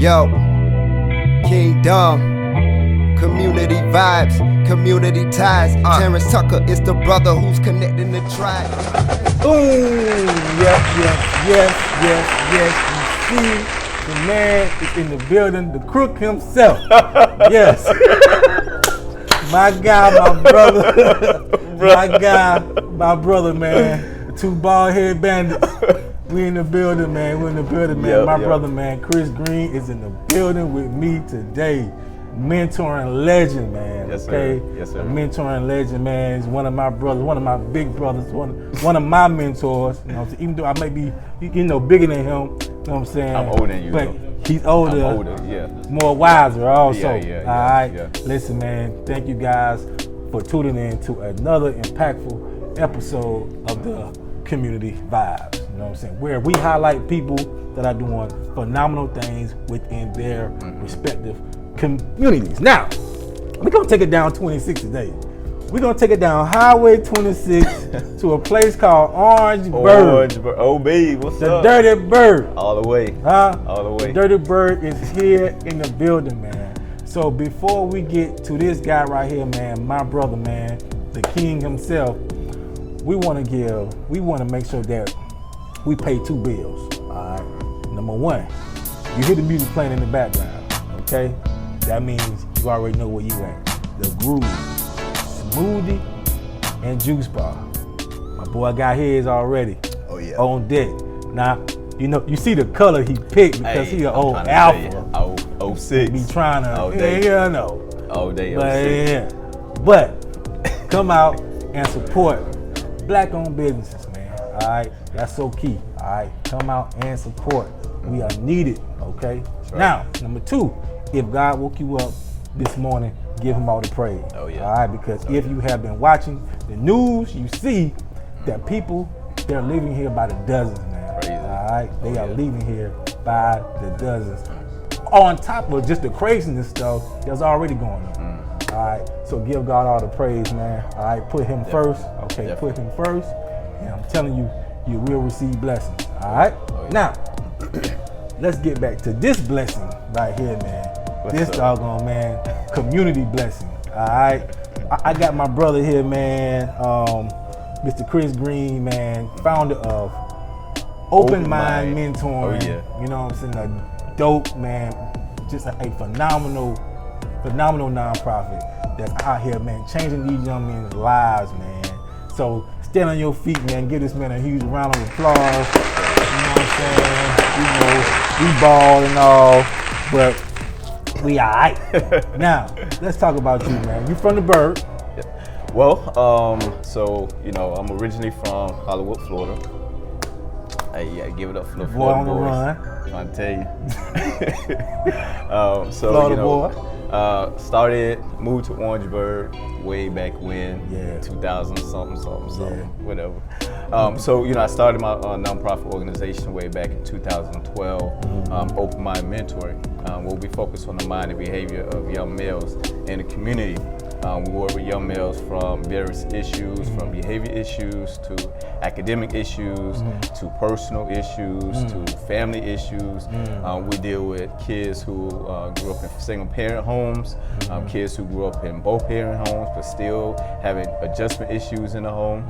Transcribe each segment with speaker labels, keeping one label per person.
Speaker 1: Yo, Kingdom, community vibes, community ties. Terrance Tucker is the brother who's connecting the tribe.
Speaker 2: Boom! Yes. You see, the man is in the building, the crook himself. Yes. My guy, my brother. My brother, man. The two bald head bandits. We in the building, man. My brother, man, Chris Greene is in the building with me today. Mentoring legend, man.
Speaker 3: Yes,
Speaker 2: okay?
Speaker 3: sir. Yes, sir.
Speaker 2: A mentoring legend, man. He's one of my brothers, one of my big brothers, one of my mentors. You know what I'm saying? Even though I may be, bigger than him, you know what I'm saying?
Speaker 3: I'm older than you,
Speaker 2: but
Speaker 3: though.
Speaker 2: He's older.
Speaker 3: I'm older, yeah.
Speaker 2: More wiser also.
Speaker 3: Yeah.
Speaker 2: All right.
Speaker 3: Yeah.
Speaker 2: Listen, man, thank you guys for tuning in to another impactful episode of the Community Vibes. You know what I'm saying? Where we highlight people that are doing phenomenal things within their respective communities. Now, we're gonna take it down 26 today. We're gonna take it down Highway 26 to a place called Orange Bird.
Speaker 3: OB, what's
Speaker 2: the
Speaker 3: up?
Speaker 2: Dirty Bird.
Speaker 3: All the way.
Speaker 2: Huh?
Speaker 3: All the way.
Speaker 2: The Dirty Bird is here in the building, man. So before we get to this guy right here, man, my brother, man, the king himself, we want to make sure that we pay two bills. All right. Number one, you hear the music playing in the background, okay? That means you already know where you at. The Groove, Smoothie, and Juice Bar. My boy got his already.
Speaker 3: Oh yeah.
Speaker 2: On deck. Now, you see the color he picked because he an old alpha.
Speaker 3: 06.
Speaker 2: Be trying to,
Speaker 3: all day.
Speaker 2: yeah, no.
Speaker 3: All day,
Speaker 2: But come out and support black-owned businesses, man. All right, that's so key. All right, come out and support. We are needed. Okay.
Speaker 3: Right.
Speaker 2: Now, number two, if God woke you up this morning, give him all the praise.
Speaker 3: Oh yeah.
Speaker 2: All right, because if you have been watching the news, you see that people, they're leaving here by the dozens, man.
Speaker 3: Crazy.
Speaker 2: All right, they are leaving here by the dozens. On top of just the craziness stuff that's already going on. All right, so give God all the praise, man. All right, put him first. Okay,
Speaker 3: Definitely.
Speaker 2: Put him first. And I'm telling you, you will receive blessings. All right.
Speaker 3: Oh, yeah.
Speaker 2: Now, let's get back to this blessing right here, man.
Speaker 3: What's
Speaker 2: this
Speaker 3: up?
Speaker 2: doggone, man, community blessing. All right. I got my brother here, man. Mr. Chris Greene, man, founder of Open Mind Mentoring.
Speaker 3: Oh yeah.
Speaker 2: You know what I'm saying? A dope, man, just a phenomenal nonprofit that's out here, man, changing these young men's lives, man. So stand on your feet, man. Give this man a huge round of applause. You know what I'm saying? We ball and all, but we all right. Now, let's talk about you, man. You from the Bird.
Speaker 3: Well, so I'm originally from Hollywood, Florida. Hey, give it up for the
Speaker 2: Boy on
Speaker 3: Florida
Speaker 2: the
Speaker 3: boys.
Speaker 2: run.
Speaker 3: Trying to tell you.
Speaker 2: Florida boy.
Speaker 3: Moved to Orangeburg way back when, 2000 something, whatever. So I started my nonprofit organization way back in 2012, Open Mind Mentoring, where we focus on the mind and behavior of young males in the community. We work with young males from various issues, from behavior issues to academic issues to personal issues to family issues. We deal with kids who grew up in single-parent homes, kids who grew up in both-parent homes but still having adjustment issues in the home.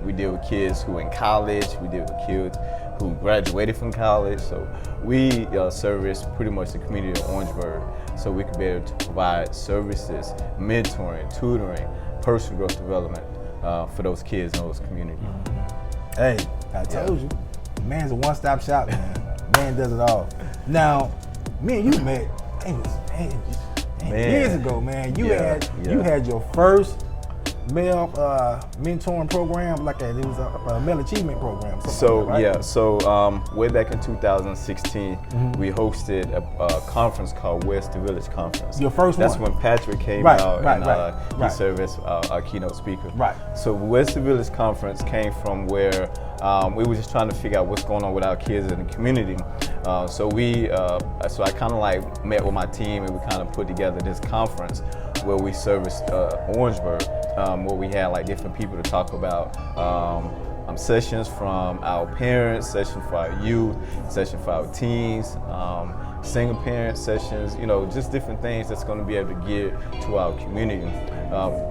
Speaker 3: We deal with kids who are in college. We deal with kids who graduated from college. So we service pretty much the community of Orangeburg, so we can be able to provide services, mentoring, tutoring, personal growth development for those kids in those communities.
Speaker 2: Hey, I told you, man's a one-stop shop, man. Man does it all. Now, me and you met, years ago, man. You had your first male mentoring program, it was a male achievement program.
Speaker 3: So
Speaker 2: like that, right?
Speaker 3: so way back in 2016, we hosted a conference called West the Village Conference.
Speaker 2: Your first
Speaker 3: That's
Speaker 2: one.
Speaker 3: when Patrick came out and he
Speaker 2: right.
Speaker 3: served as our keynote speaker.
Speaker 2: Right.
Speaker 3: So West the Village Conference came from where we were just trying to figure out what's going on with our kids in the community. So I kind of met with my team and we kind of put together this conference where we serviced Orangeburg, where we had different people to talk about sessions from our parents, sessions for our youth, sessions for our teens, single parent sessions, you know, just different things that's going to be able to give to our community.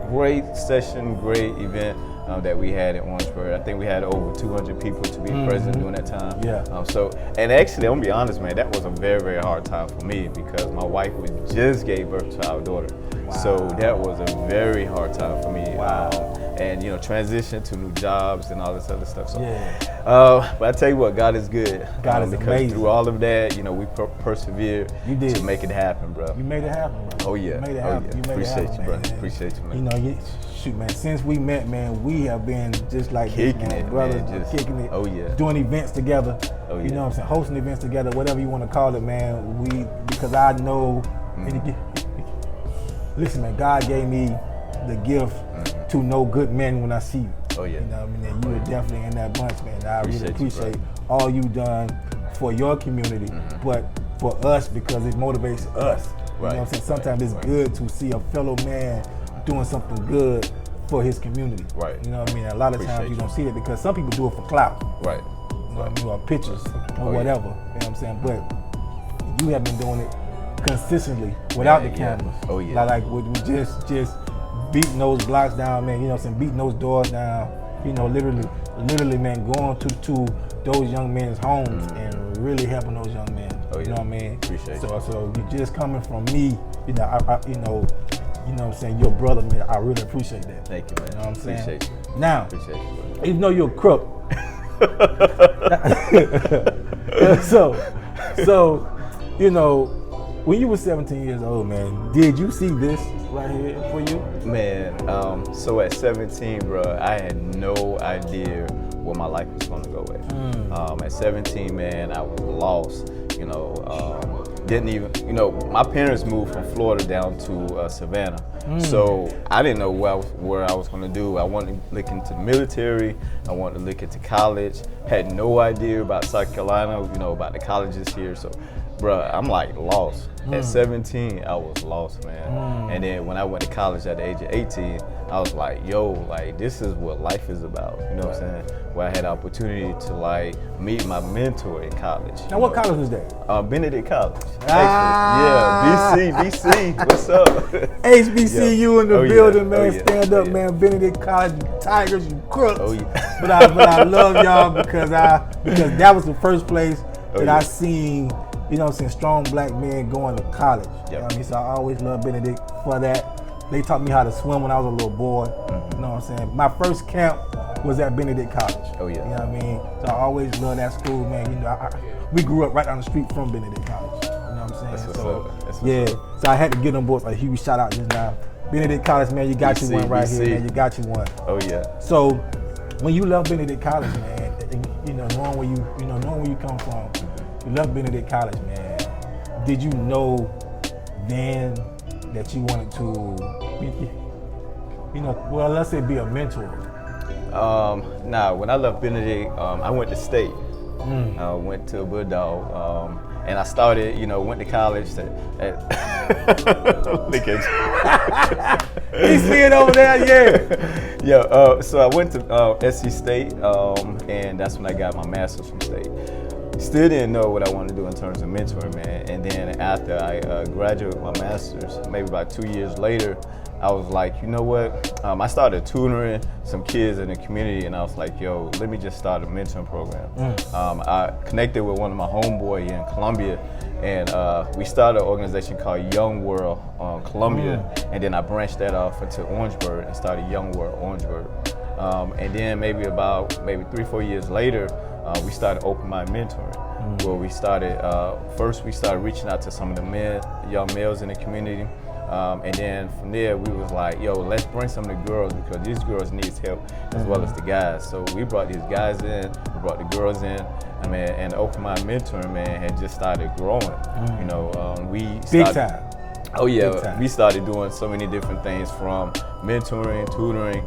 Speaker 3: Great session, great event that we had in Orangeburg. I think we had over 200 people to be present during that time.
Speaker 2: Yeah.
Speaker 3: And actually, I'm gonna be honest, man, that was a very, very hard time for me because my wife just gave birth to our daughter. Wow. So that was a very hard time for me.
Speaker 2: Wow.
Speaker 3: And you know, transition to new jobs and all this other stuff. So,
Speaker 2: yeah.
Speaker 3: But I tell you what, God is good.
Speaker 2: God is
Speaker 3: because
Speaker 2: amazing.
Speaker 3: Through all of that, you know, we persevered to make it happen, bro.
Speaker 2: You made it happen, bro.
Speaker 3: Oh yeah.
Speaker 2: You made it happen.
Speaker 3: Yeah.
Speaker 2: You made
Speaker 3: Appreciate
Speaker 2: it happen,
Speaker 3: you, bro.
Speaker 2: man.
Speaker 3: Appreciate you, man.
Speaker 2: You know, shoot, man. Since we met, man, we have been just like
Speaker 3: kicking
Speaker 2: this, man,
Speaker 3: it,
Speaker 2: brothers,
Speaker 3: man, just
Speaker 2: kicking it.
Speaker 3: Oh yeah.
Speaker 2: Doing events together.
Speaker 3: Oh yeah.
Speaker 2: You know what I'm saying? Hosting events together, whatever you want to call it, man. Because I know. Listen, man. God gave me the gift to know good men when I see you.
Speaker 3: Oh yeah.
Speaker 2: You know what I mean? And you were definitely in that bunch, man. I really appreciate
Speaker 3: you,
Speaker 2: all you done for your community, but for us because it motivates us. You know what I'm saying? Sometimes it's good to see a fellow man doing something good for his community.
Speaker 3: Right.
Speaker 2: You know what I mean? A lot of times you don't see it because some people do it for clout.
Speaker 3: Right.
Speaker 2: You know what I mean? Or pictures or whatever. You know what I'm saying? But you have been doing it consistently without the cameras.
Speaker 3: Oh yeah.
Speaker 2: Like we just beating those blocks down, man. You know what I'm saying? Beating those doors down. You know, literally, man, going to those young men's homes and really helping those young men.
Speaker 3: Oh, yeah.
Speaker 2: You know what I mean?
Speaker 3: Appreciate
Speaker 2: So you just coming from me, you know, you know what I'm saying, your brother, man, I really appreciate that.
Speaker 3: Thank you, man.
Speaker 2: You know what I'm saying?
Speaker 3: Appreciate you.
Speaker 2: Now,
Speaker 3: Appreciate you, bro.
Speaker 2: even though you're a crook, so, you know, when you were 17 years old, man, did you see this right here for you?
Speaker 3: Man, so at 17, bro, I had no idea where my life was gonna go at. At 17, man, I was lost. You know, didn't even, you know, my parents moved from Florida down to Savannah. So I didn't know where I was gonna do. I wanted to look into the military. I wanted to look into college. Had no idea about South Carolina, you know, about the colleges here. So, bro, I'm like lost. At 17, I was lost, man. And then when I went to college at the age of 18, I was like, yo, like this is what life is about. You know what I'm saying? Where I had the opportunity to like meet my mentor in college.
Speaker 2: Now, what college was that?
Speaker 3: Benedict College. Yeah, BC. What's up?
Speaker 2: HBCU in the building, man. Stand up, man. Benedict College, you tigers, you crooks.
Speaker 3: Oh yeah.
Speaker 2: But I love y'all because that was the first place that I seen, you know what I'm saying, strong black men going to college. You know what I mean? So I always loved Benedict for that. They taught me how to swim when I was a little boy. You know what I'm saying? My first camp was at Benedict College.
Speaker 3: Oh yeah.
Speaker 2: You know what I mean? So I always loved that school, man. You know, we grew up right down the street from Benedict College. You know what I'm saying?
Speaker 3: That's what's up.
Speaker 2: So I had to give them boys a huge shout out just now. Benedict College, man, you got you one right here, man. You got you one.
Speaker 3: Oh yeah.
Speaker 2: So when you left Benedict College, man, and, you know, knowing where you come from, you left Benedict College, man. Did you know then that you wanted to, you know, well, let's say be a mentor?
Speaker 3: Nah, when I left Benedict, I went to state. I went to Bulldog, and I started, you know, went to college. Look at you.
Speaker 2: You see it over there, yeah.
Speaker 3: Yeah, so I went to SC State, and that's when I got my master's from state. Still didn't know what I wanted to do in terms of mentoring, man. And then after I graduated with my master's, maybe about 2 years later, I was like, you know what? I started tutoring some kids in the community, and I was like, yo, let me just start a mentoring program. I connected with one of my homeboys in Columbia, and we started an organization called Young World Columbia, and then I branched that off into Orangeburg and started Young World Orangeburg. And then maybe 3-4 years later, we started Open Mind Mentoring, where we started, first we started reaching out to some of the young males in the community. And then from there, we was like, yo, let's bring some of the girls because these girls need help as well as the guys. So we brought these guys in, we brought the girls in, and Open Mind Mentoring, man, had just started growing. You know, we started,
Speaker 2: big time.
Speaker 3: Oh yeah, we started doing so many different things from mentoring, tutoring.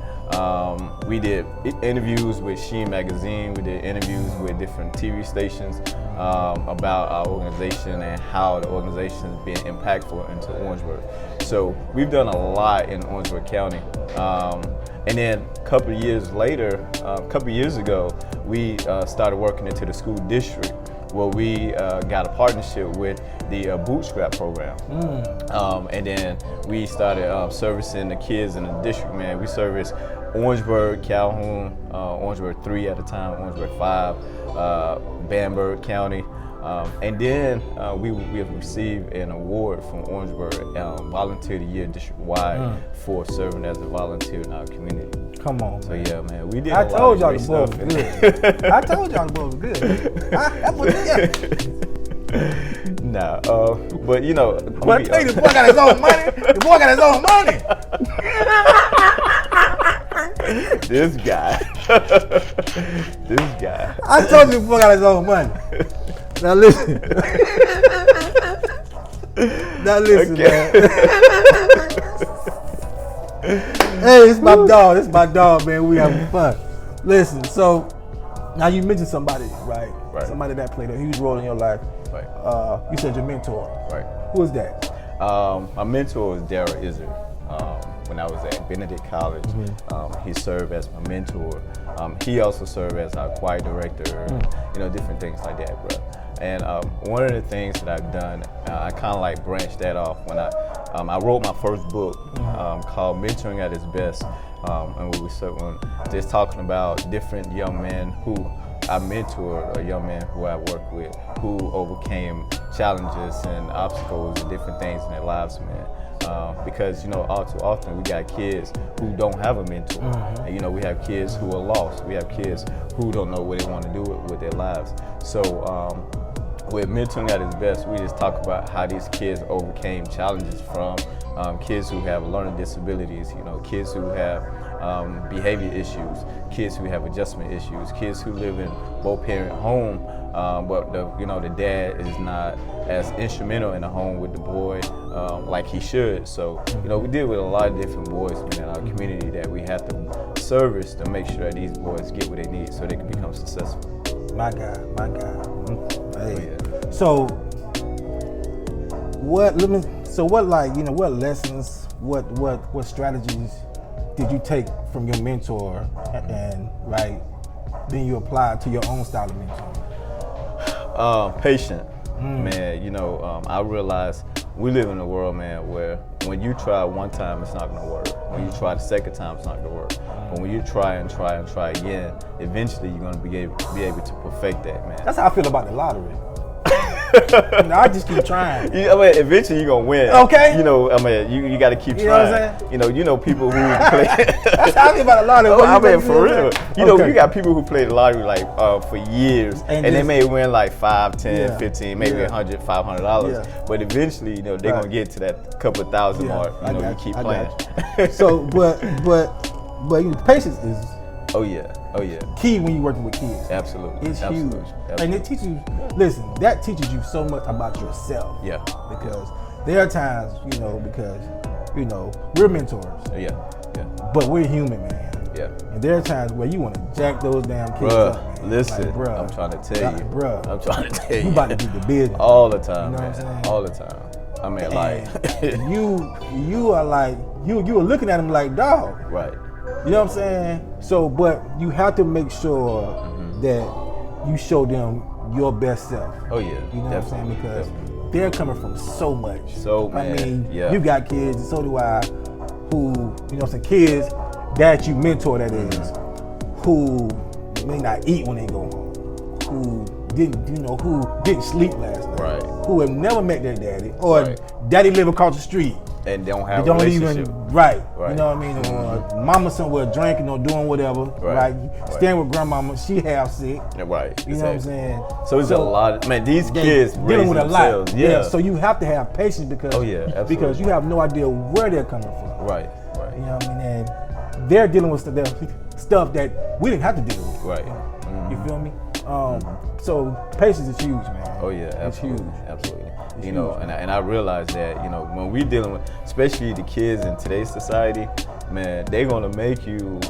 Speaker 3: We did interviews with Sheen Magazine. We did interviews with different TV stations about our organization and how the organization is being impactful into Orangeburg. So we've done a lot in Orangeburg County. And then a couple of years later, a couple of years ago, we started working into the school district where we got a partnership with the Bootstrap program. And then we started servicing the kids in the district, man. We serviced Orangeburg, Calhoun, Orangeburg 3 at the time, Orangeburg 5, Bamberg County. And then we have received an award from Orangeburg, Volunteer of the Year district-wide for serving as a volunteer in our community.
Speaker 2: Come on,
Speaker 3: So
Speaker 2: man.
Speaker 3: yeah, man, we did
Speaker 2: I
Speaker 3: a lot
Speaker 2: told
Speaker 3: of
Speaker 2: y'all
Speaker 3: great
Speaker 2: the boy was
Speaker 3: stuff.
Speaker 2: good. I told y'all the boy was good. That was
Speaker 3: Nah, but you know,
Speaker 2: But I tell you, the boy got his own money. The boy got his own money.
Speaker 3: this guy, this guy.
Speaker 2: I told you the boy got his own money. Now listen. Now listen, man. Hey, it's my dog. It's my dog, man. We having fun. Listen, so now you mentioned somebody, right?
Speaker 3: Right.
Speaker 2: Somebody that played a huge role in your life.
Speaker 3: Right.
Speaker 2: You said your mentor.
Speaker 3: Right.
Speaker 2: Who is that?
Speaker 3: My mentor was Dara Izzard. When I was at Benedict College, he served as my mentor. He also served as our choir director, you know, different things like that, bro. And one of the things that I've done, I kind of like branched that off when I wrote my first book called Mentoring at Its Best, and we were just talking about different young men who I mentored, or young men who I worked with, who overcame challenges and obstacles and different things in their lives, man. Because, you know, all too often we got kids who don't have a mentor. And, you know, we have kids who are lost. We have kids who don't know what they want to do with their lives. So with Mentoring at Its Best, we just talk about how these kids overcame challenges from kids who have learning disabilities, you know, kids who have behavior issues, kids who have adjustment issues, kids who live in both parent home, but the dad is not as instrumental in the home with the boy like he should. So, you know, we deal with a lot of different boys, man, in our community that we have to service to make sure that these boys get what they need so they can become successful.
Speaker 2: My God. Hey.
Speaker 3: Yeah.
Speaker 2: So what lessons, what strategies did you take from your mentor and right then you apply to your own style of mentoring?
Speaker 3: Patient, man. You know, I realized we live in a world, man, where when you try one time, it's not gonna work. When you try the second time, it's not gonna work. But when you try and try and try again, eventually you're gonna be able to perfect that, man.
Speaker 2: That's how I feel about the lottery. I just keep trying.
Speaker 3: I mean, eventually you're gonna win.
Speaker 2: Okay.
Speaker 3: You know, I mean, you got to keep
Speaker 2: You know what
Speaker 3: trying.
Speaker 2: I'm saying?
Speaker 3: You know people who play.
Speaker 2: That's how I feel about the lottery.
Speaker 3: I mean, for real. You know,
Speaker 2: Okay.
Speaker 3: you got people who play the lottery like for years, and they
Speaker 2: just-
Speaker 3: may win like 5, 10,
Speaker 2: Yeah.
Speaker 3: 15, maybe
Speaker 2: Yeah.
Speaker 3: $100, $500.
Speaker 2: Yeah.
Speaker 3: But eventually, you know, they're gonna get to that couple thousand mark. You know, you keep playing.
Speaker 2: So, but you know, patience is
Speaker 3: Oh yeah.
Speaker 2: key when you're working with kids.
Speaker 3: Absolutely.
Speaker 2: It's
Speaker 3: Absolutely.
Speaker 2: huge.
Speaker 3: Absolutely.
Speaker 2: And it teaches you, listen, that teaches you so much about yourself.
Speaker 3: Yeah.
Speaker 2: Because there are times, because we're mentors,
Speaker 3: Yeah.
Speaker 2: but we're human, man.
Speaker 3: Yeah.
Speaker 2: And there are times where you want to jack those damn kids
Speaker 3: Bruh,
Speaker 2: up, man.
Speaker 3: listen,
Speaker 2: Like, bruh,
Speaker 3: I'm trying to tell you.
Speaker 2: Bruh,
Speaker 3: I'm trying to tell you.
Speaker 2: you about to get the business.
Speaker 3: all the time,
Speaker 2: You know
Speaker 3: man.
Speaker 2: what I'm saying?
Speaker 3: All the time. I mean, like,
Speaker 2: And you are like, you are looking at him like, dog.
Speaker 3: right.
Speaker 2: You know what I'm saying? So, but you have to make sure that you show them your best self.
Speaker 3: Oh yeah.
Speaker 2: You know what I'm saying? Because
Speaker 3: Definitely.
Speaker 2: they're coming from so much.
Speaker 3: So,
Speaker 2: I
Speaker 3: man,
Speaker 2: mean,
Speaker 3: yeah.
Speaker 2: you got kids, and so do I, who, kids that you mentor, that is, who may not eat when they go home, who didn't sleep last night,
Speaker 3: Right.
Speaker 2: who have never met their daddy, or
Speaker 3: Right.
Speaker 2: daddy live across the street.
Speaker 3: And don't
Speaker 2: They
Speaker 3: have a
Speaker 2: don't
Speaker 3: relationship.
Speaker 2: even, right.
Speaker 3: Right.
Speaker 2: You know what I mean? Or mama somewhere drinking or doing whatever, right? Staying with grandmama, she half sick.
Speaker 3: Yeah, right.
Speaker 2: You know what I'm saying?
Speaker 3: So it's a lot of, man, these
Speaker 2: They
Speaker 3: kids
Speaker 2: dealing
Speaker 3: raise
Speaker 2: with a
Speaker 3: themselves.
Speaker 2: lot.
Speaker 3: Yeah.
Speaker 2: So you have to have patience because,
Speaker 3: Oh, yeah, absolutely.
Speaker 2: because you have no idea where they're coming from.
Speaker 3: Right.
Speaker 2: You know what I mean? And they're dealing with stuff that we didn't have to deal with.
Speaker 3: Right.
Speaker 2: You feel me? So patience is huge, man.
Speaker 3: Oh yeah, absolutely,
Speaker 2: It's huge.
Speaker 3: absolutely.
Speaker 2: It's
Speaker 3: You know,
Speaker 2: huge.
Speaker 3: and I realize that, you know, when we're dealing with, especially the kids in today's society, man, they're gonna make you,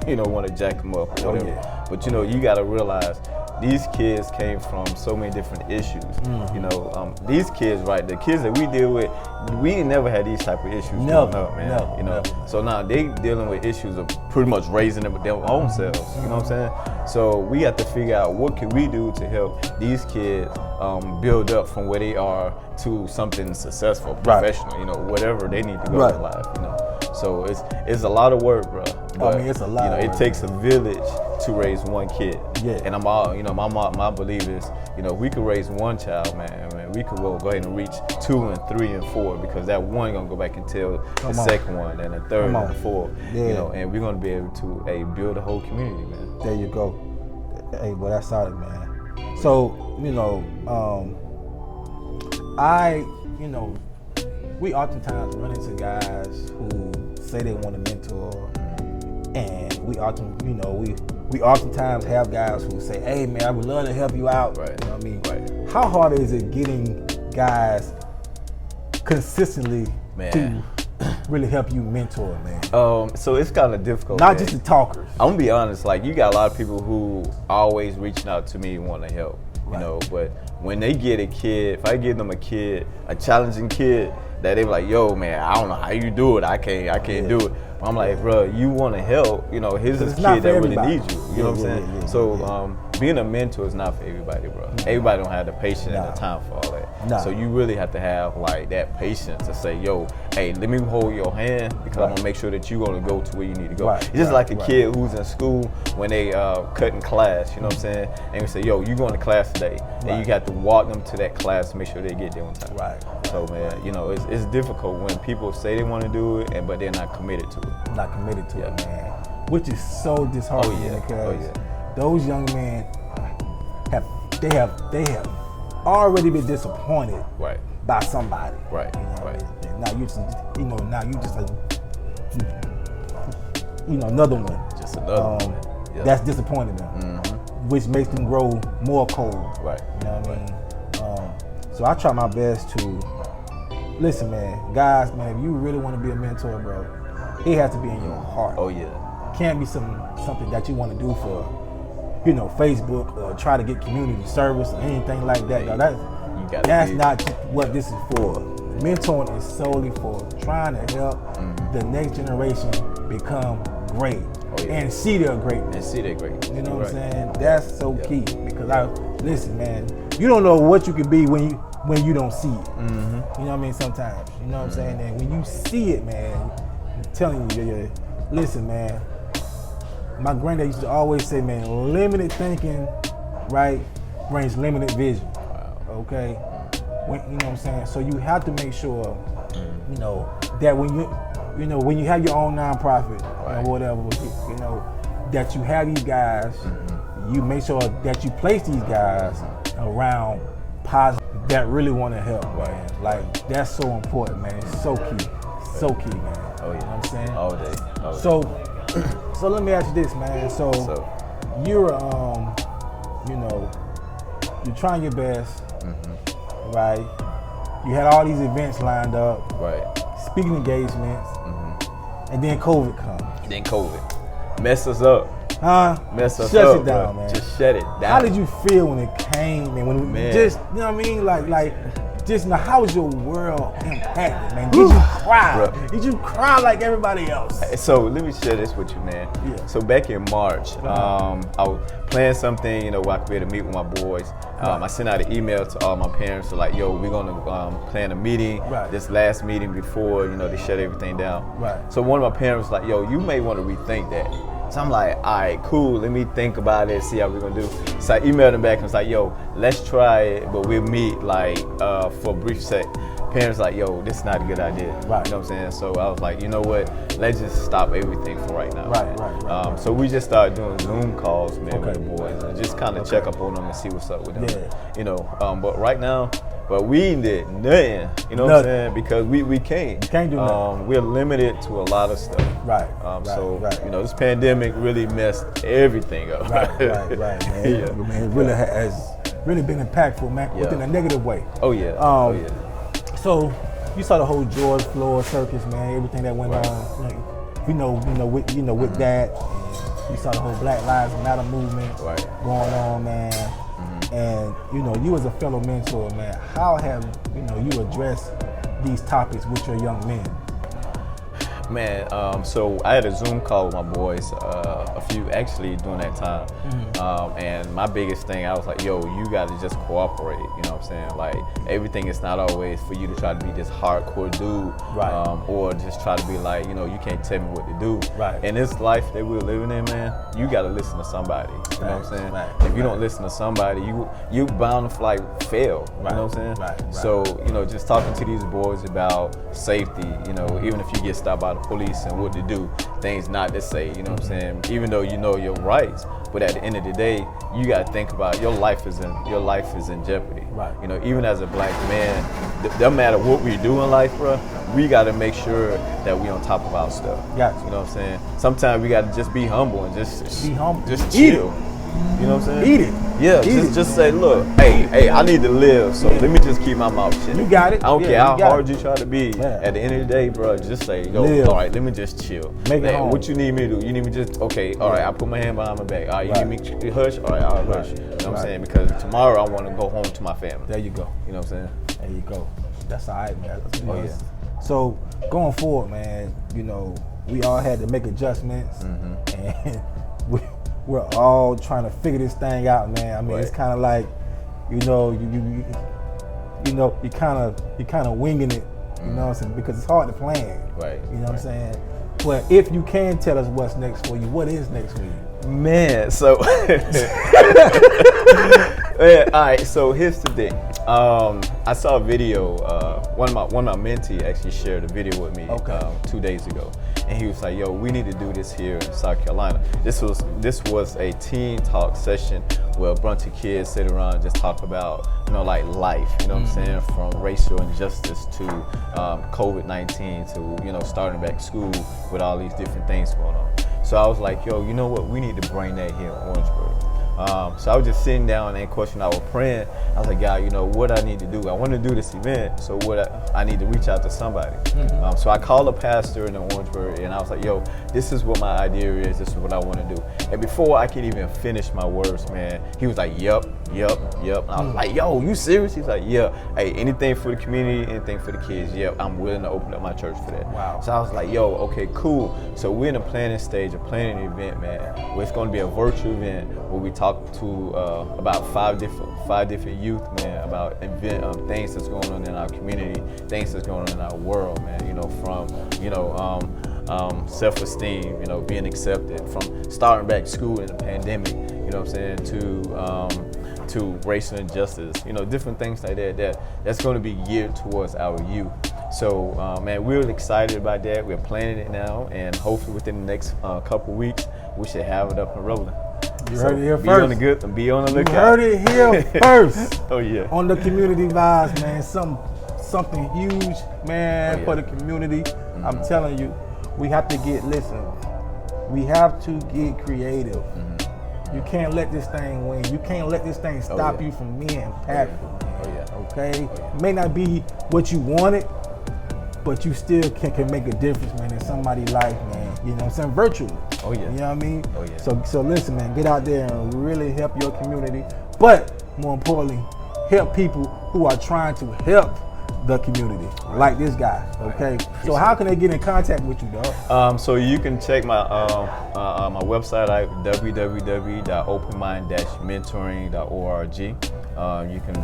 Speaker 3: want to jack them up or whatever.
Speaker 2: yeah.
Speaker 3: But you know, you gotta realize these kids came from so many different issues. You know, these kids, right? The kids that we deal with, we never had these type of issues growing up, man.
Speaker 2: Never,
Speaker 3: you know,
Speaker 2: never.
Speaker 3: so now they dealing with issues of pretty much raising them with their own selves. You know what I'm saying? So we have to figure out what can we do to help these kids build up from where they are to something successful, professional. You know, whatever they need to go in life. You know. So it's a lot of work, bro. But,
Speaker 2: I mean, it's a lot.
Speaker 3: You know,
Speaker 2: of
Speaker 3: it
Speaker 2: work,
Speaker 3: takes a village to raise one kid.
Speaker 2: Yeah.
Speaker 3: And I'm all, you know, my belief is, you know, we could raise one child, man, we could go ahead and reach 2 and 3 and 4, because that one gonna go back and tell the second one and the third and the fourth.
Speaker 2: Yeah.
Speaker 3: You know, and we're gonna be able to build a whole community, man.
Speaker 2: There you go. Hey, well, that's solid, man. So, you know, we oftentimes run into guys who say they want a mentor, and we oftentimes have guys who say, hey man, I would love to help you out.
Speaker 3: Right.
Speaker 2: You know what I mean?
Speaker 3: Right.
Speaker 2: How hard is it getting guys consistently to really help you mentor, man?
Speaker 3: So it's kind of difficult.
Speaker 2: Not
Speaker 3: man.
Speaker 2: just the talkers.
Speaker 3: I'm gonna be honest, like, you got a lot of people who always reaching out to me and want to help, you know, but when they get a kid, if I give them a kid, a challenging kid, that they be like, yo man, I don't know how you do it, I can't do it. But I'm like, bro, you want to help, you know, here's this kid that really needs you, you know what I'm saying? So being a mentor is not for everybody, bro. Everybody don't have the patience and the time for all that. So you really have to have like that patience to say, yo, hey, let me hold your hand, because I'm gonna make sure that you're gonna go to where you need to go. It's just like a kid who's in school when they cutting class, you know what I'm saying? And we say, yo, you going to class today, and you got to walk them to that class to make sure they get there on time. So man, you know, it's difficult when people say they want to do it, but they're not committed to it.
Speaker 2: Not committed to it, man. Which is so disheartening, because those young men have already been disappointed by somebody. And now you just another one.
Speaker 3: Just another one.
Speaker 2: That's disappointing them, which makes them grow more cold. You know what I mean? So I try my best to listen, man. Guys, man, if you really want to be a mentor, bro, it has to be in your heart. Can't be something that you want to do for, you know, Facebook, or try to get community service or anything like that. Now, that's not what this is for. Mentoring is solely for trying to help the next generation become great and see their greatness. You know what I'm saying? That's so key, because listen, man, you don't know what you can be when you don't see it. You know what I mean? Sometimes, you know what I'm saying? And when you see it, man, I'm telling you, listen, man. My granddad used to always say, man, limited thinking, right, brings limited vision. Okay, you know what I'm saying? So you have to make sure, you know, that when you have your own nonprofit or whatever, you know, that you have these guys, you make sure that you place these guys around positive that really want to help, man. Like, that's so important, man. It's so key, man. You know what I'm saying?
Speaker 3: All day.
Speaker 2: So let me ask you this, man. So you're, you know, you're trying your best, right? You had all these events lined up, speaking engagements, and then COVID comes.
Speaker 3: Then COVID messed us up. Messed us
Speaker 2: Shut
Speaker 3: up,
Speaker 2: it down,
Speaker 3: bro.
Speaker 2: man.
Speaker 3: Just shut it down.
Speaker 2: How did you feel when it came, and just, you know what I mean? Like, just now, how was your world impacted, man? Did you cry?
Speaker 3: Bro.
Speaker 2: Did you cry like everybody else?
Speaker 3: So let me share this with you, man. So back in March, I was planning something, you know, where I could be able to meet with my boys. I sent out an email to all my parents, so like, yo, we're gonna plan a meeting, this last meeting before, you know, they shut everything down. So one of my parents was like, yo, you may want to rethink that. So I'm like, all right, cool, let me think about it, see how we're gonna do. So I emailed him back and was like, yo, let's try it, but we'll meet like for a brief sec. Parents like, yo, this is not a good idea. You know what I'm saying? So I was like, you know what, let's just stop everything for right now. So we just started doing Zoom calls, man, with the boys, and just kind of check up on them and see what's up with them. You know, but right now, but we did nothing, you know what I'm saying? Because we can't. You
Speaker 2: can't do nothing.
Speaker 3: We're limited to a lot of stuff. You know, this pandemic really messed everything up.
Speaker 2: Man. It really has been impactful, man, within a negative way. So you saw the whole George Floyd circus, man, everything that went on. You know, with that. You saw the whole Black Lives Matter movement going on, man. And you as a fellow mentor, man, how have you addressed these topics with your young men?
Speaker 3: Man, so I had a Zoom call with my boys, a few actually during that time. And my biggest thing, I was like, yo, you gotta just cooperate, you know what I'm saying? Like, everything is not always for you to try to be this hardcore dude, or just try to be like, you can't tell me what to do. In this life that we're living in, man, you gotta listen to somebody, you know what I'm saying? If you don't listen to somebody, you bound to fail, you know what I'm saying? So, just talking to these boys about safety, even if you get stopped by the police and what to do, things not to say, you know what I'm saying? Even though you know your rights, but at the end of the day, you gotta think about your life is in jeopardy. Even as a black man, doesn't matter what we do in life, bro. We gotta make sure that we on top of our stuff. You know what I'm saying? Sometimes we gotta just be humble and just chill. You know what I'm saying?
Speaker 2: Eat it.
Speaker 3: Yeah, just say, look, hey, I need to live, so let me just keep my mouth shut.
Speaker 2: You got it.
Speaker 3: I don't care how hard you try to be. At the end of the day, bro, just say, yo, all right, let me just chill.
Speaker 2: Make it home.
Speaker 3: What you need me to do? You need me just, okay, all right, I put my hand behind my back. All right, you need me to hush? All right, I'll hush. You know what I'm saying? Because tomorrow I want to go home to my family.
Speaker 2: There you go.
Speaker 3: You know what I'm saying?
Speaker 2: There you go. That's all right, man. So going forward, man, we all had to make adjustments, and we're all trying to figure this thing out, man. I mean, it's kind of like, you kind of winging it, you know what I'm saying? Because it's hard to plan, you know what I'm saying? But if you can tell us what's next for you, what is next for you?
Speaker 3: Man, so all right. So here's the thing. I saw a video. One of my mentees actually shared a video with me 2 days ago, and he was like, "Yo, we need to do this here in South Carolina." This was a teen talk session where a bunch of kids sit around and just talk about like life. You know what I'm saying? From racial injustice to COVID-19 to starting back school with all these different things going on. So I was like, yo, you know what? We need to bring that here in Orangeburg. So I was just sitting down and question I was praying. I was like, God, what I need to do? I want to do this event, so I need to reach out to somebody. So I called a pastor in Orangeburg, and I was like, yo, this is what my idea is. This is what I want to do. And before I could even finish my words, man, he was like, yep. And I was like, yo, you serious? He's like, yeah. Hey, anything for the community, anything for the kids. Yep, I'm willing to open up my church for that.
Speaker 2: Wow.
Speaker 3: So I was like, yo, okay, cool. So we're in the planning stage of planning an event, man. Where it's going to be a virtual event where we talk to about five different youth, man, about things that's going on in our community, things that's going on in our world, man. From self-esteem, being accepted, from starting back school in the pandemic, you know what I'm saying, to racial injustice, different things like that's going to be geared towards our youth. So, man, we're excited about that. We're planning it now, and hopefully within the next couple weeks, we should have it up and rolling.
Speaker 2: You heard it here first.
Speaker 3: Be on the lookout.
Speaker 2: You heard it here first.
Speaker 3: Oh yeah.
Speaker 2: On the community vibes, man. Something huge, man, for the community. I'm telling you, we have to we have to get creative. You can't let this thing win. You can't let this thing stop you from being impactful. Okay? It may not be what you wanted, but you still can make a difference, man, in somebody's life, man. You know what I'm saying? Virtually.
Speaker 3: Oh yeah.
Speaker 2: You know what I mean?
Speaker 3: Oh yeah.
Speaker 2: So listen, man, get out there and really help your community. But more importantly, help people who are trying to help the community, like this guy. Okay. So how can they get in contact with you, dog?
Speaker 3: So you can check my my website at www.openmind-mentoring.org. You can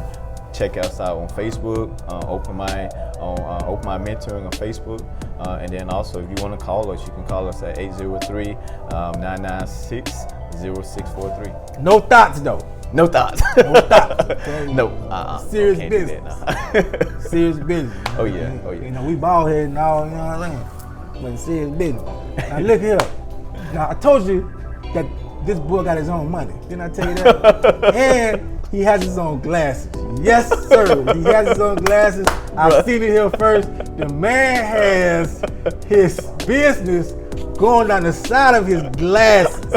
Speaker 3: check us out on Facebook, Open Mind Mentoring on Facebook, and then also if you want to call us, you can call us at 803-996-0643.
Speaker 2: No thoughts though.
Speaker 3: No thoughts.
Speaker 2: No thoughts. Okay?
Speaker 3: No.
Speaker 2: Serious business. Serious business.
Speaker 3: Oh yeah.
Speaker 2: We bald head and all. You know what I'm saying? But serious business. Now look here. Now I told you that this boy got his own money. Didn't I tell you that? And he has his own glasses. Yes, sir. He has his own glasses. I've seen it here first. The man has his business going down the side of his glasses.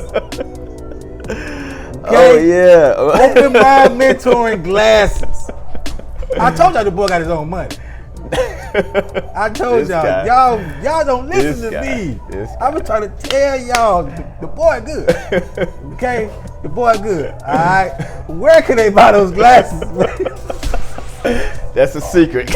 Speaker 2: Okay?
Speaker 3: Oh yeah.
Speaker 2: Open Mind Mentoring glasses. I told y'all the boy got his own money. I told y'all don't listen to me. I was trying to tell y'all, the boy good. Okay, the boy good. All right, where can they buy those glasses?
Speaker 3: That's a secret.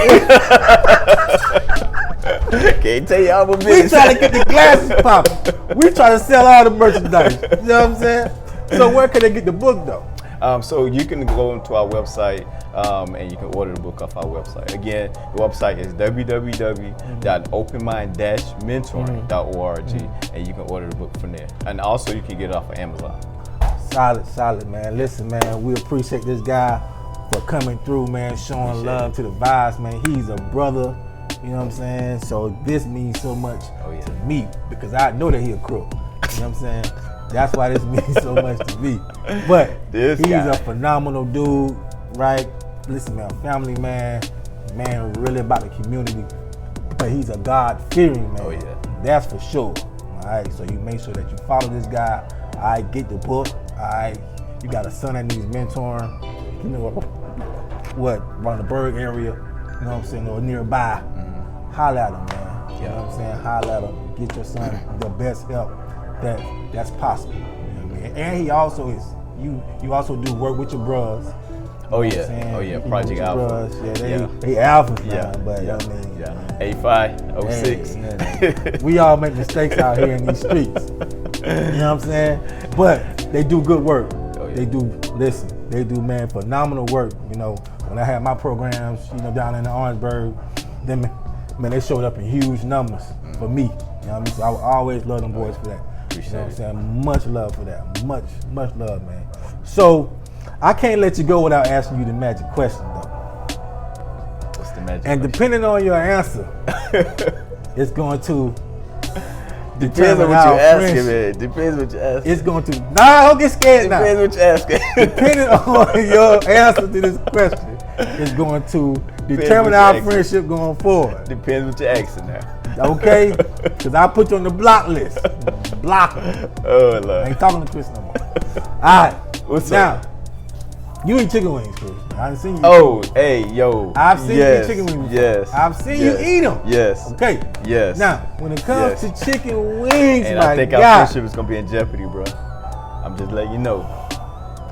Speaker 3: Can't tell y'all my
Speaker 2: We
Speaker 3: business.
Speaker 2: trying to get the glasses popping. We trying to sell all the merchandise. You know what I'm saying? So where can they get the book though?
Speaker 3: So you can go into our website and you can order the book off our website. Again, the website is www.openmind-mentoring.org, and you can order the book from there. And also you can get it off of Amazon.
Speaker 2: Solid, man. Listen, man, we appreciate this guy for coming through, man, showing love to the vibes, man. He's a brother, you know what I'm saying? So this means so much to me because I know that he a crook. You know what I'm saying? That's why this means so much to me. But he's a phenomenal dude, right? Listen, man, family man really about the community. But he's a God-fearing man.
Speaker 3: Oh, yeah.
Speaker 2: That's for sure. All right, so you make sure that you follow this guy. All right, get the book. All right, you got a son that needs mentoring. You know what, around the Berg area, you know what I'm saying, or nearby. Holla at him, man. You know what I'm saying? Holla at him. Get your son the best help that's possible. You know what I mean? And he also is, you also do work with your bros.
Speaker 3: Oh yeah, Project Alpha.
Speaker 2: They alphas now, but I mean,
Speaker 3: 8506.
Speaker 2: Hey, we all make mistakes out here in these streets. You know what I'm saying? But they do good work. They do man, phenomenal work. You know, when I had my programs, you know, down in the Orangeburg, them man, they showed up in huge numbers for me. You know what I mean? So I would always love them boys for that.
Speaker 3: Appreciate
Speaker 2: you know what I'm saying? Much love for that. Much love, man. So I can't let you go without asking you the magic question, though.
Speaker 3: What's the magic
Speaker 2: And
Speaker 3: question?
Speaker 2: depending on your answer, it's going to
Speaker 3: depends on what you're asking, man. Depends what you're asking.
Speaker 2: It's going to. Nah, don't get scared now.
Speaker 3: Depends what you're asking.
Speaker 2: Depending on your answer to this question, it's going to determine our friendship going forward.
Speaker 3: Depends what you're asking now.
Speaker 2: Okay? Because I put you on the block list. Blocker.
Speaker 3: Oh, Lord.
Speaker 2: I ain't talking to Chris no more. All right.
Speaker 3: What's
Speaker 2: now,
Speaker 3: up?
Speaker 2: you eat chicken wings, Chris. I've seen you.
Speaker 3: Oh, hey, yo.
Speaker 2: I've seen you eat chicken wings.
Speaker 3: Yes.
Speaker 2: I've seen you eat them.
Speaker 3: Yes.
Speaker 2: Okay.
Speaker 3: Yes.
Speaker 2: Now, when it comes to chicken wings,
Speaker 3: and
Speaker 2: my
Speaker 3: I think
Speaker 2: God,
Speaker 3: our friendship is gonna be in jeopardy, bro. I'm just letting you know.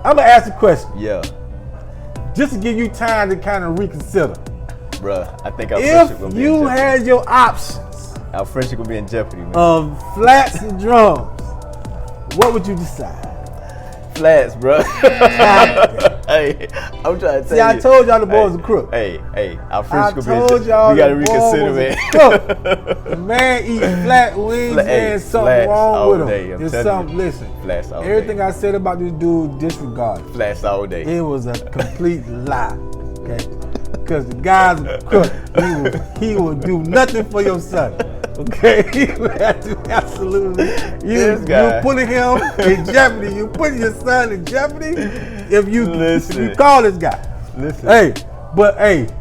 Speaker 2: I'm gonna ask a question.
Speaker 3: Yeah.
Speaker 2: Just to give you time to kind of reconsider.
Speaker 3: Bruh, I think our friendship gonna be in jeopardy.
Speaker 2: If you had your options,
Speaker 3: our friendship gonna be in jeopardy, man.
Speaker 2: Of flats and drums, what would you decide?
Speaker 3: Flats, bro. Hey, I'm trying to tell you.
Speaker 2: See, I told y'all the boy was a crook.
Speaker 3: Hey, our friendship
Speaker 2: I
Speaker 3: gonna be in
Speaker 2: told
Speaker 3: jeopardy.
Speaker 2: y'all
Speaker 3: We gotta
Speaker 2: the
Speaker 3: reconsider,
Speaker 2: boy was
Speaker 3: man.
Speaker 2: a crook. The man eats flat wings and something wrong with him. There's something, listen,
Speaker 3: flats all
Speaker 2: everything
Speaker 3: day.
Speaker 2: I said about this dude, disregard.
Speaker 3: Flats all day.
Speaker 2: It was a complete lie, okay? Because the guy's a crook. He will do nothing for your son. Okay, you have to absolutely. You putting him in jeopardy. You putting your son in jeopardy if you call this guy.
Speaker 3: Listen.
Speaker 2: Hey,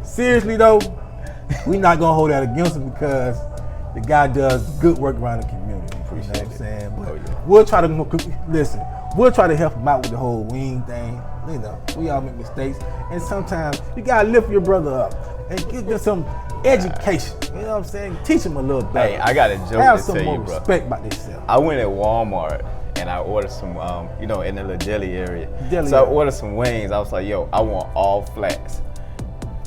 Speaker 2: seriously though, we're not gonna hold that against him because the guy does good work around the community.
Speaker 3: Appreciate
Speaker 2: you know what I'm saying? But
Speaker 3: we'll
Speaker 2: try to listen. We'll try to help him out with the whole wing thing. You know, we all make mistakes, and sometimes you gotta lift your brother up and give them some education. You know what I'm saying? Teach him a little better.
Speaker 3: Hey, I got a joke
Speaker 2: Have
Speaker 3: to
Speaker 2: some
Speaker 3: tell
Speaker 2: more
Speaker 3: you, bro.
Speaker 2: respect about themselves.
Speaker 3: I went at Walmart and I ordered some, in the little deli area. I ordered some wings. I was like, yo, I want all flats.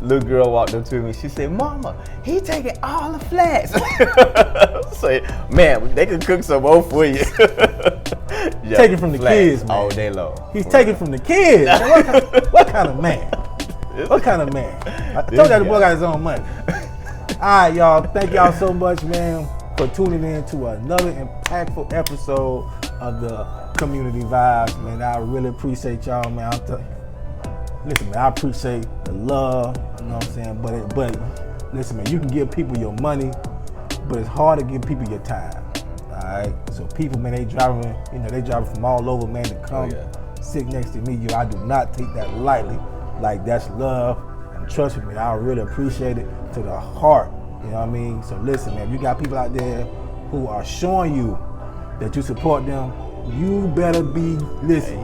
Speaker 3: Little girl walked up to me. She said, "Mama, he taking all the flats." I say, man, they can cook some more for you.
Speaker 2: Taking from the kids, man.
Speaker 3: All day long.
Speaker 2: He's taking from the kids. What kind of man? What kind of man? I told you the boy got his own money. All right, y'all. Thank y'all so much, man, for tuning in to another impactful episode of the Community Vibes, man. I really appreciate y'all, man. Listen, man, I appreciate the love, you know what I'm saying? But listen, man, you can give people your money, but it's hard to give people your time. All right? So people, man, they driving from all over, man, to come sit next to me. I do not take that lightly. Like, that's love. And trust me, man, I really appreciate it to the heart. You know what I mean? So listen, man, if you got people out there who are showing you that you support them, you better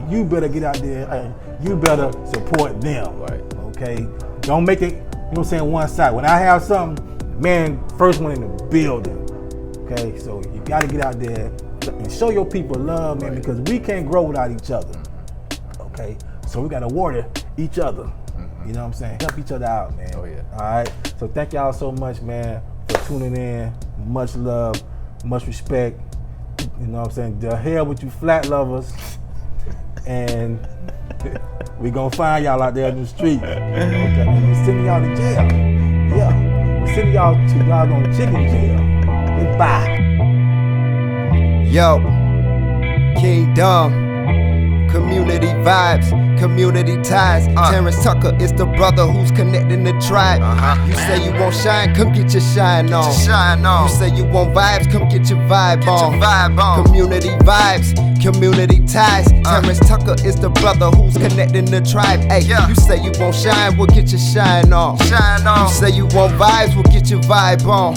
Speaker 2: you better get out there and you better support them.
Speaker 3: Right.
Speaker 2: Okay? Don't make it, you know what I'm saying, one side. When I have something, Man, first one in the building. Okay, so you gotta get out there and show your people love, man, because we can't grow without each other. Okay, so we gotta water each other. You know what I'm saying? Help each other out, man.
Speaker 3: Oh, yeah.
Speaker 2: All right. So thank y'all so much, man, for tuning in. Much love, much respect. You know what I'm saying? The hell with you flat lovers. And we gonna find y'all out there in the street. Okay. And we're sending y'all to jail. Yeah. We're sending y'all to doggone chicken jail. Goodbye.
Speaker 1: Yo, Kingdom. Community vibes, community ties. Terrance Tucker is the brother who's connecting the tribe. You say you won't shine, come get your shine on. You say you want vibes, come get your vibe on. Community vibes, community ties. Terrance Tucker is the brother who's connecting the tribe. Hey, you say you won't shine, we'll get your shine on. You say you want vibes, we'll get your vibe on.